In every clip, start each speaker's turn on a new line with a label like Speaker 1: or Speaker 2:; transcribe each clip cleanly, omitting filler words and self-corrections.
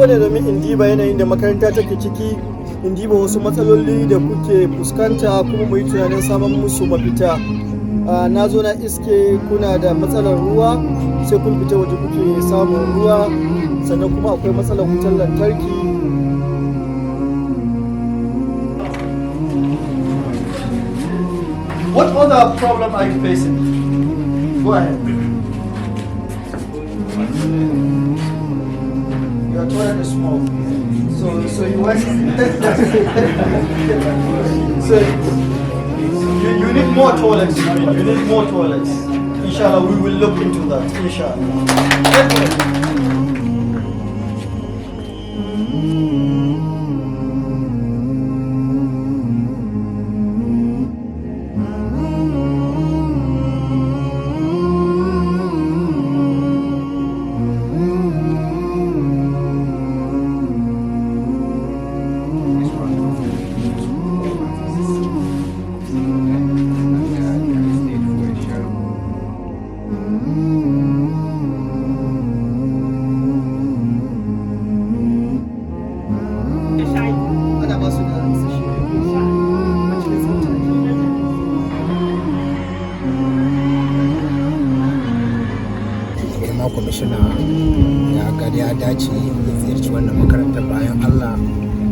Speaker 1: ne domin in diba yanayin da makaranta take ciki, in diba wasu matsaloli da kuke fuskanta kuma mu yi tunanin samun musu mafita. Na zo na iske kuna da matsalar ruwa, sai kun fita waje kuke samun ruwa, sannan kuma akwai matsalar wutar lantarki. What other problem are you facing? Go ahead. Your toilet is small. So you want so you need more toilets. You need more toilets. Inshallah, we will look into that. Inshallah.
Speaker 2: Kwamishina ya gari ya dace ya ziyarci wannan makarantar bayan Allah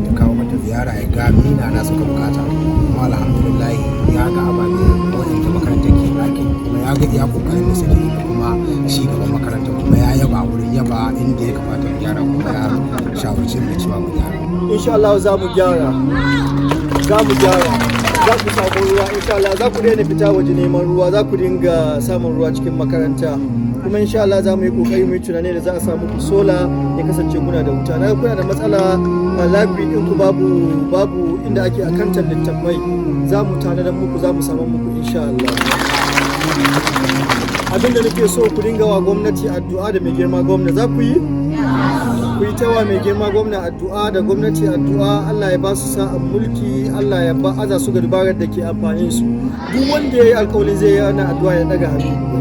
Speaker 2: ya kawo mata ziyara ya ga mina na suka bukata, kuma alhamdulillah ya ga ababe wajen makarantar ke ɗakin, kuma ya ga iya kokarin da suke da kuma ci gaban makarantar, kuma ya yaba wurin yaba inda ya kamata mu gyara, kuma ya shawarci da cewa mu gyara.
Speaker 1: Insha Allah za mu gyara, za ku samu ruwa. Insha Allah za ku daina fita waje neman ruwa, za ku dinga samun ruwa cikin makaranta. Kuma insha Allah za mu yi kokari mu yi tunani da za a samu ku sola ya kasance kuna da wuta. Na kuna da matsala a library din ku babu inda ake akantar littattafai, za mu tanadar muku, za mu samu muku insha Allah. Abinda nake so ku dinga wa gwamnati addu'a da mai girma gwamna, za ku yi? Ku yi ta wa mai girma gwamna addu'a da gwamnati addu'a, Allah ya ba su sa'an mulki, Allah ya ba aza su ga dubarar da ke amfanin su. Duk wanda ya yi alƙawarin zai yi wannan addu'a ya daga hannu.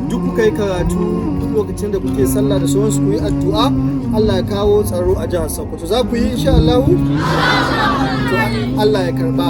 Speaker 1: Duk kuka yi karatu, duk lokacin da kuke sallah da sauransu ku yi addu'a, Allah ya kawo tsaro a jihar Sokoto. Za ku yi insha Allah? Allah ya karba.